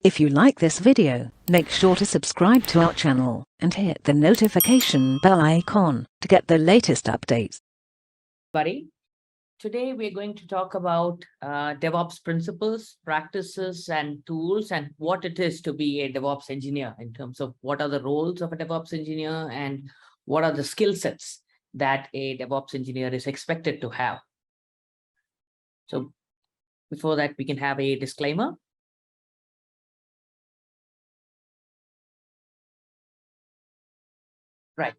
If you like this video, make sure to subscribe to our channel and hit the notification bell icon to get the latest updates. Buddy, today we're going to talk about DevOps principles, practices, and tools, and what it is to be a DevOps engineer in terms of what are the roles of a DevOps engineer and what are the skill sets that a DevOps engineer is expected to have. So before that, we can have a disclaimer. Right.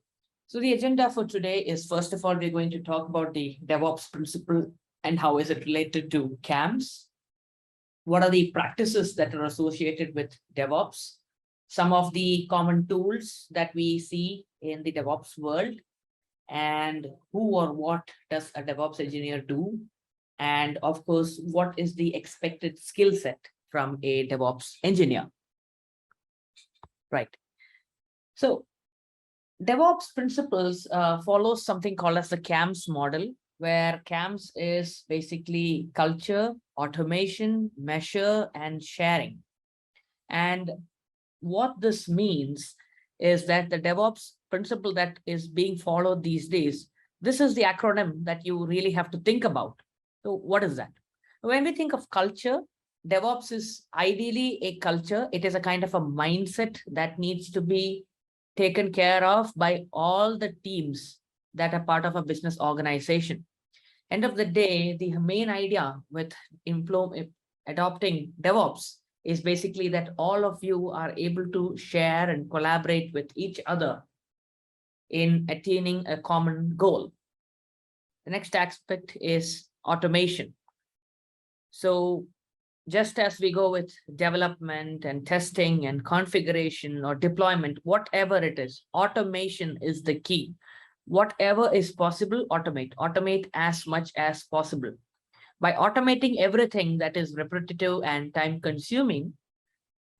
So the agenda for today is, first of all, we're going to talk about the DevOps principle and how is it related to CAMs. What are the practices that are associated with DevOps? Some of the common tools that we see in the DevOps world, and who or what does a DevOps engineer do? And of course, what is the expected skill set from a DevOps engineer? Right. So DevOps principles follows something called as the CAMS model, where CAMS is basically culture, automation, measure, and sharing. And what this means is that the DevOps principle that is being followed these days, this is the acronym that you really have to think about. So what is that? When we think of culture, DevOps is ideally a culture. It is a kind of a mindset that needs to be taken care of by all the teams that are part of a business organization. End of the day, the main idea with adopting DevOps is basically that all of you are able to share and collaborate with each other in attaining a common goal. The next aspect is automation. So just as we go with development and testing and configuration or deployment, whatever it is, automation is the key. Whatever is possible, automate as much as possible. By automating everything that is repetitive and time consuming,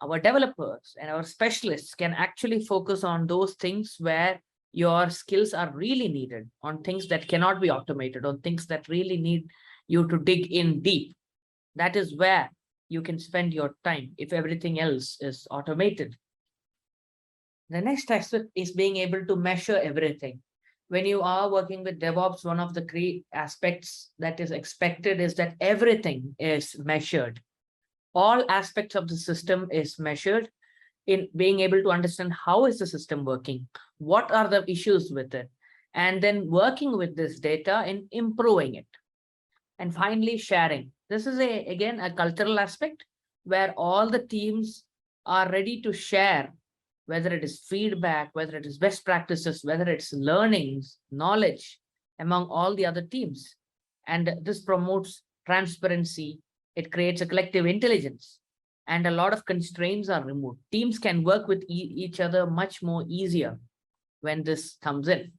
our developers and our specialists can actually focus on those things where your skills are really needed, on things that cannot be automated, on things that really need you to dig in deep. That is where you can spend your time if everything else is automated. The next aspect is being able to measure everything. When you are working with DevOps, one of the key aspects that is expected is that everything is measured. All aspects of the system is measured, in being able to understand how is the system working, what are the issues with it, and then working with this data and improving it. And finally, sharing. This is again a cultural aspect where all the teams are ready to share, whether it is feedback, whether it is best practices, whether it's learnings, knowledge among all the other teams. And this promotes transparency. It creates a collective intelligence, and a lot of constraints are removed. Teams can work with each other much more easier when this comes in.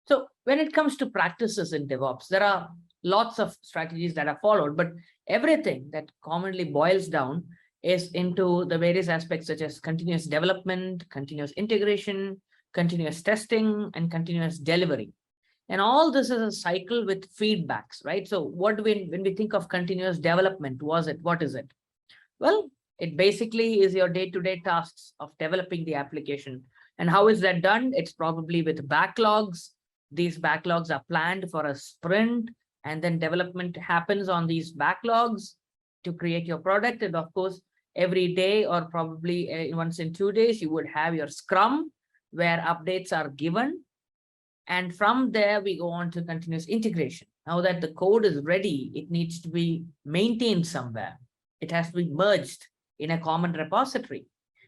So when it comes to practices in DevOps, there are lots of strategies that are followed, but everything that commonly boils down is into the various aspects such as continuous development, continuous integration, continuous testing, and continuous delivery. And all this is a cycle with feedbacks, right? So when we think of continuous development, what is it? Well, it basically is your day-to-day tasks of developing the application. And how is that done? It's probably with backlogs. These backlogs are planned for a sprint, and then development happens on these backlogs to create your product. And of course, every day or probably once in 2 days, you would have your Scrum where updates are given. And from there, we go on to continuous integration. Now that the code is ready, it needs to be maintained somewhere. It has to be merged in a common repository.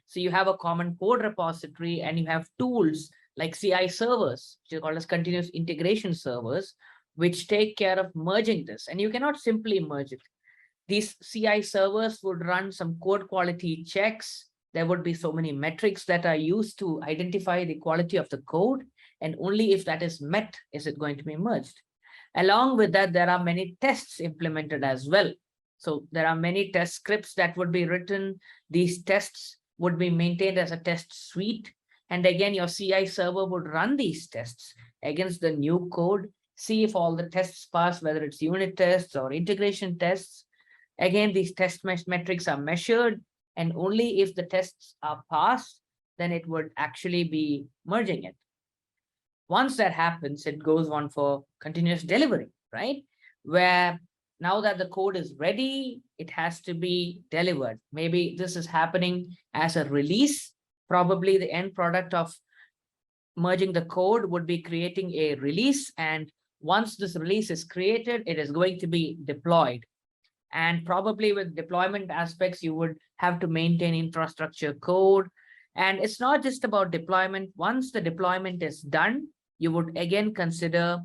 So you have a common code repository, and you have tools like CI servers, which are called as continuous integration servers, which take care of merging this. And you cannot simply merge it. These CI servers would run some code quality checks. There would be so many metrics that are used to identify the quality of the code. And only if that is met is it going to be merged. Along with that, there are many tests implemented as well. So there are many test scripts that would be written. These tests would be maintained as a test suite. And again, your CI server would run these tests against the new code, see if all the tests pass, whether it's unit tests or integration tests. Again, these test metrics are measured, and only if the tests are passed, then it would actually be merging it. Once that happens, it goes on for continuous delivery, right? Where now that the code is ready, it has to be delivered. Maybe this is happening as a release. Probably the end product of merging the code would be creating a release. And once this release is created, it is going to be deployed. And probably with deployment aspects, you would have to maintain infrastructure code. And it's not just about deployment. Once the deployment is done, you would again consider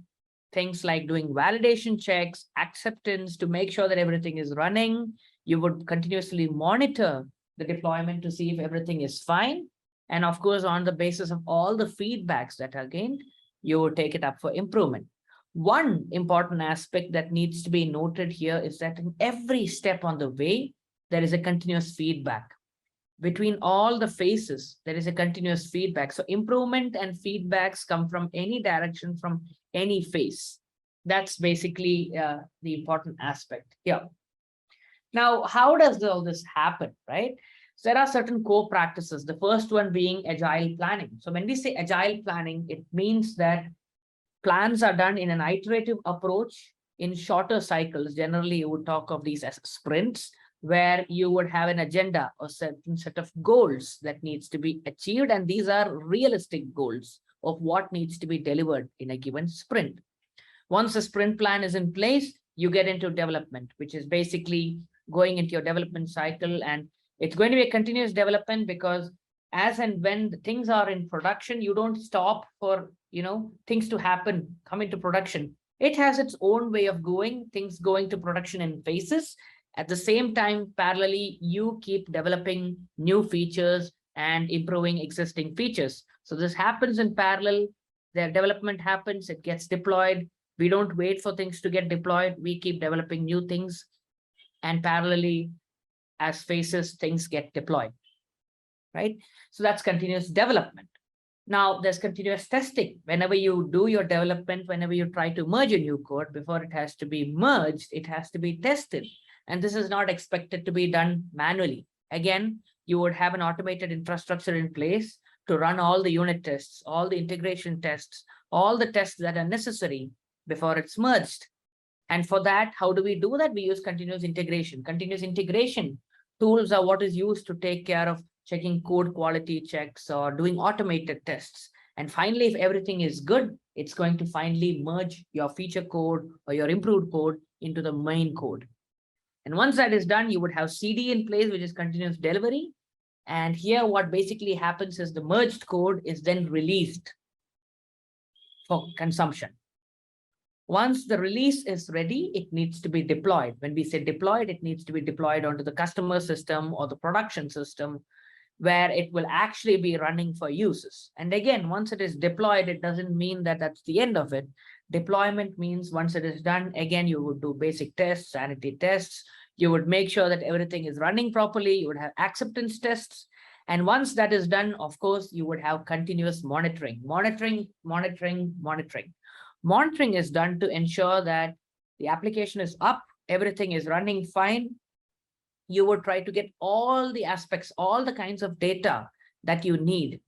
things like doing validation checks, acceptance to make sure that everything is running. You would continuously monitor the deployment to see if everything is fine. And of course, on the basis of all the feedbacks that are gained, you would take it up for improvement. One important aspect that needs to be noted here is that in every step on the way, there is a continuous feedback. Between all the phases, there is a continuous feedback. So improvement and feedbacks come from any direction, from any phase. That's basically the important aspect here. Now, how does all this happen, right? So there are certain core practices. The first one being agile planning. So when we say agile planning, it means that plans are done in an iterative approach in shorter cycles. Generally, you would talk of these as sprints, where you would have an agenda or certain set of goals that needs to be achieved. And these are realistic goals of what needs to be delivered in a given sprint. Once a sprint plan is in place, you get into development, which is basically going into your development cycle. And it's going to be a continuous development, because as and when things are in production, you don't stop for, things to happen, come into production. It has its own way of going, things going to production in phases. At the same time, parallelly, you keep developing new features and improving existing features. So this happens in parallel. Their development happens, it gets deployed. We don't wait for things to get deployed. We keep developing new things. And parallelly, as phases, things get deployed, right? So that's continuous development. Now, there's continuous testing. Whenever you do your development, whenever you try to merge a new code, before it has to be merged, it has to be tested. And this is not expected to be done manually. Again, you would have an automated infrastructure in place to run all the unit tests, all the integration tests, all the tests that are necessary before it's merged. And for that, how do we do that? We use continuous integration. Continuous integration tools are what is used to take care of checking code quality checks or doing automated tests. And finally, if everything is good, it's going to finally merge your feature code or your improved code into the main code. And once that is done, you would have CD in place, which is continuous delivery. And here what basically happens is the merged code is then released for consumption. Once the release is ready, it needs to be deployed. When we say deployed, it needs to be deployed onto the customer system or the production system, where it will actually be running for users. And again, once it is deployed, it doesn't mean that that's the end of it. Deployment means once it is done, again, you would do basic tests, sanity tests. You would make sure that everything is running properly. You would have acceptance tests. And once that is done, of course, you would have continuous monitoring. Monitoring is done to ensure that the application is up, everything is running fine. You would try to get all the aspects, all the kinds of data that you need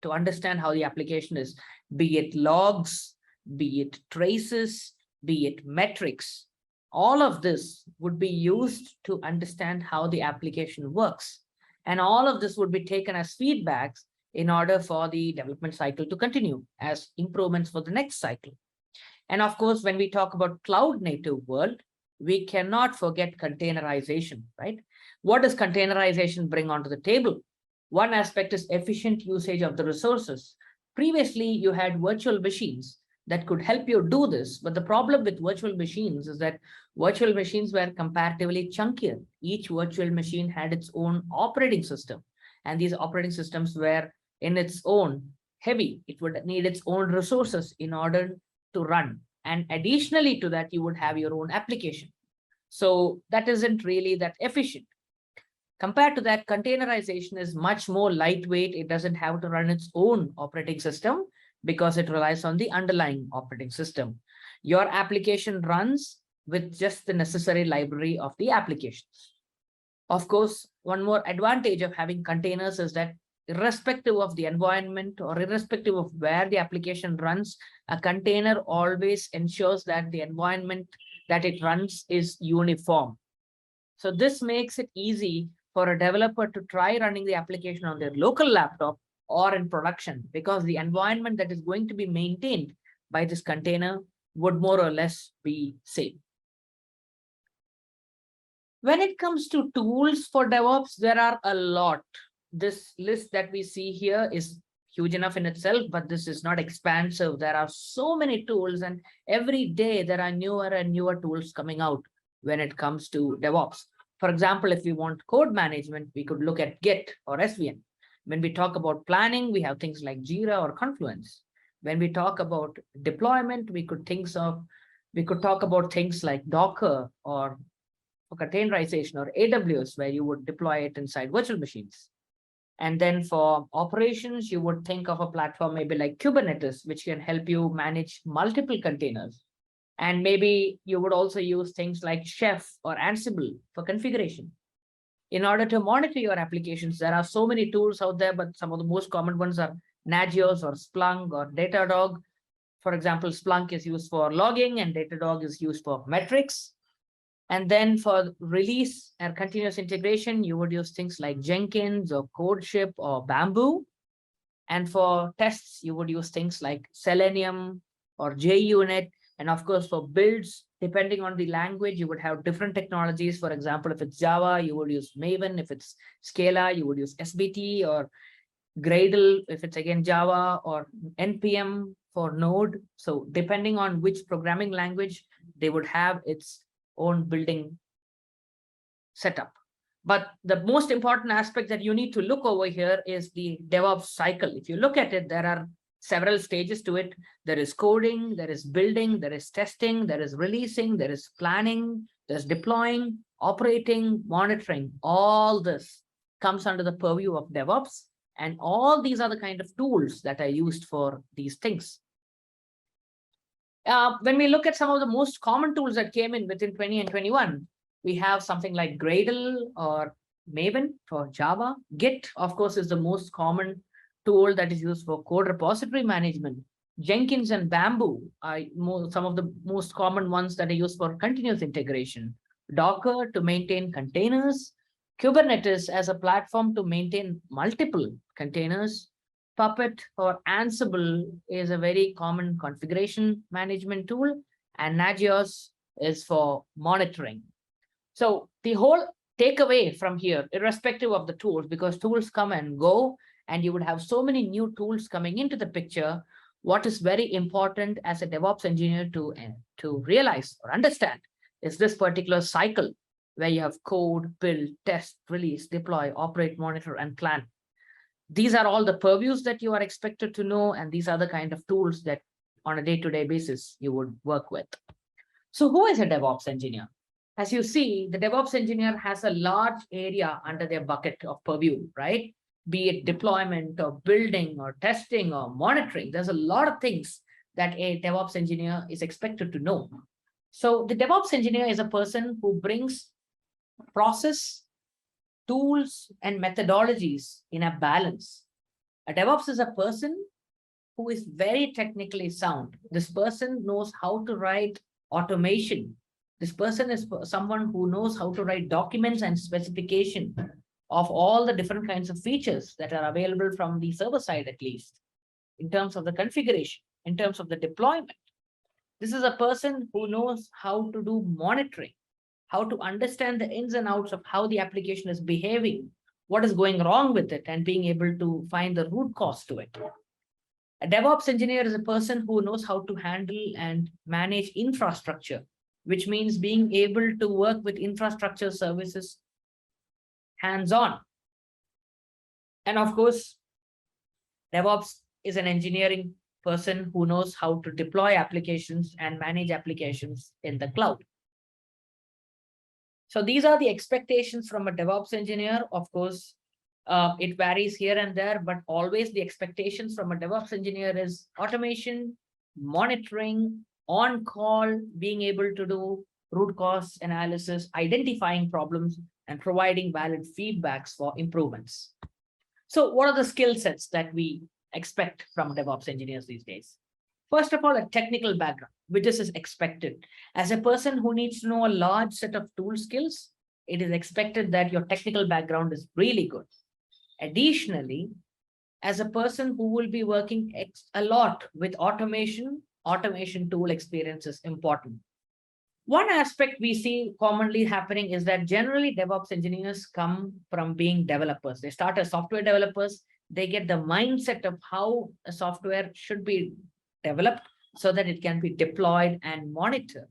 to understand how the application is, be it logs, be it traces, be it metrics. All of this would be used to understand how the application works. And all of this would be taken as feedbacks in order for the development cycle to continue as improvements for the next cycle. And of course, when we talk about cloud native world, we cannot forget containerization, right? What does containerization bring onto the table? One aspect is efficient usage of the resources. Previously, you had virtual machines that could help you do this. But the problem with virtual machines is that virtual machines were comparatively chunkier. Each virtual machine had its own operating system. And these operating systems were in its own heavy. It would need its own resources in order to run. And additionally to that, you would have your own application. So that isn't really that efficient. Compared to that, containerization is much more lightweight. It doesn't have to run its own operating system because it relies on the underlying operating system. Your application runs with just the necessary library of the applications. Of course, one more advantage of having containers is that irrespective of the environment or irrespective of where the application runs, a container always ensures that the environment that it runs is uniform. So this makes it easy for a developer to try running the application on their local laptop or in production, because the environment that is going to be maintained by this container would more or less be same. When it comes to tools for DevOps, there are a lot. This list that we see here is huge enough in itself, but this is not expansive. There are so many tools, and every day there are newer and newer tools coming out when it comes to DevOps. For example, if we want code management, we could look at Git or SVN. When we talk about planning, we have things like Jira or Confluence. When we talk about deployment, we could talk about things like Docker or for containerization, or AWS, where you would deploy it inside virtual machines. And then for operations, you would think of a platform maybe like Kubernetes, which can help you manage multiple containers. And maybe you would also use things like Chef or Ansible for configuration. In order to monitor your applications, there are so many tools out there, but some of the most common ones are Nagios or Splunk or Datadog. For example, Splunk is used for logging and Datadog is used for metrics. And then for release and continuous integration, you would use things like Jenkins or CodeShip or Bamboo. And for tests, you would use things like Selenium or JUnit. And of course, for builds, depending on the language, you would have different technologies. For example, if it's Java, you would use Maven. If it's Scala, you would use SBT or Gradle, if it's again Java, or NPM for Node. So depending on which programming language, they would have its own building setup. But the most important aspect that you need to look over here is the DevOps cycle. If you look at it, there are several stages to it. There is coding, there is building, there is testing, there is releasing, there is planning, there's deploying, operating, monitoring. All this comes under the purview of DevOps. And all these are the kind of tools that are used for these things. When we look at some of the most common tools that came in within 20 and 21, we have something like Gradle or Maven for Java. Git, of course, is the most common tool that is used for code repository management. Jenkins and Bamboo are some of the most common ones that are used for continuous integration. Docker to maintain containers. Kubernetes as a platform to maintain multiple containers. Puppet or Ansible is a very common configuration management tool, and Nagios is for monitoring. So the whole takeaway from here, irrespective of the tools, because tools come and go, and you would have so many new tools coming into the picture, what is very important as a DevOps engineer to realize or understand is this particular cycle where you have code, build, test, release, deploy, operate, monitor, and plan. These are all the purviews that you are expected to know, and these are the kind of tools that on a day-to-day basis you would work with. So who is a DevOps engineer? As you see, the DevOps engineer has a large area under their bucket of purview, right? Be it deployment or building or testing or monitoring. There's a lot of things that a DevOps engineer is expected to know. So the DevOps engineer is a person who brings process, tools, and methodologies in a balance. A DevOps is a person who is very technically sound. This person knows how to write automation. This person is someone who knows how to write documents and specification of all the different kinds of features that are available from the server side, at least, in terms of the configuration, in terms of the deployment. This is a person who knows how to do monitoring, how to understand the ins and outs of how the application is behaving, what is going wrong with it, and being able to find the root cause to it. A DevOps engineer is a person who knows how to handle and manage infrastructure, which means being able to work with infrastructure services hands-on. And of course, DevOps is an engineering person who knows how to deploy applications and manage applications in the cloud. So these are the expectations from a DevOps engineer. Of course, it varies here and there, but always the expectations from a DevOps engineer is automation, monitoring, on-call, being able to do root cause analysis, identifying problems, and providing valid feedbacks for improvements. So what are the skill sets that we expect from DevOps engineers these days? First of all, a technical background, which is expected. As a person who needs to know a large set of tool skills, it is expected that your technical background is really good. Additionally, as a person who will be working a lot with automation tool experience is important. One aspect we see commonly happening is that generally DevOps engineers come from being developers. They start as software developers. They get the mindset of how a software should be developed so that it can be deployed and monitored.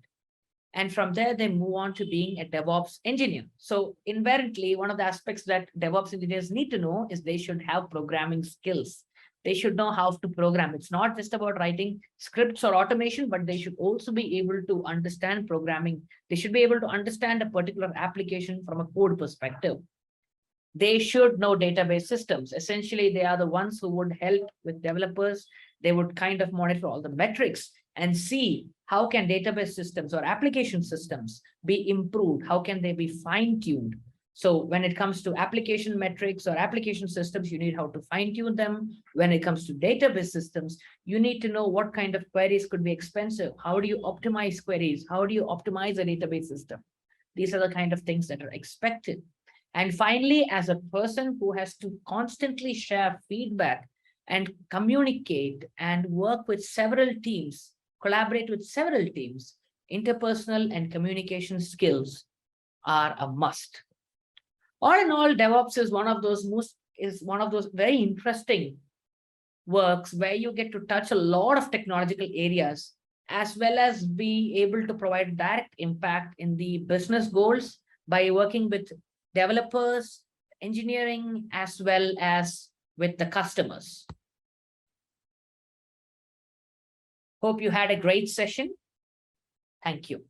And from there, they move on to being a DevOps engineer. So invariantly, one of the aspects that DevOps engineers need to know is they should have programming skills. They should know how to program. It's not just about writing scripts or automation, but they should also be able to understand programming. They should be able to understand a particular application from a code perspective. They should know database systems. Essentially, they are the ones who would help with developers. They would kind of monitor all the metrics and see how can database systems or application systems be improved? How can they be fine-tuned? So when it comes to application metrics or application systems, you need how to fine-tune them. When it comes to database systems, you need to know what kind of queries could be expensive. How do you optimize queries? How do you optimize a database system? These are the kind of things that are expected. And finally, as a person who has to constantly share feedback and communicate and work with several teams, collaborate with several teams, interpersonal and communication skills are a must. All in all, DevOps is one of those very interesting works where you get to touch a lot of technological areas, as well as be able to provide direct impact in the business goals by working with developers, engineering, as well as with the customers. Hope you had a great session. Thank you.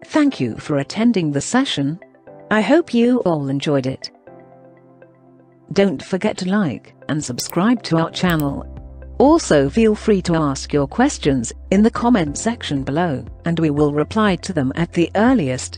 Thank you for attending the session. I hope you all enjoyed it. Don't forget to like and subscribe to our channel. Also, feel free to ask your questions in the comment section below, and we will reply to them at the earliest.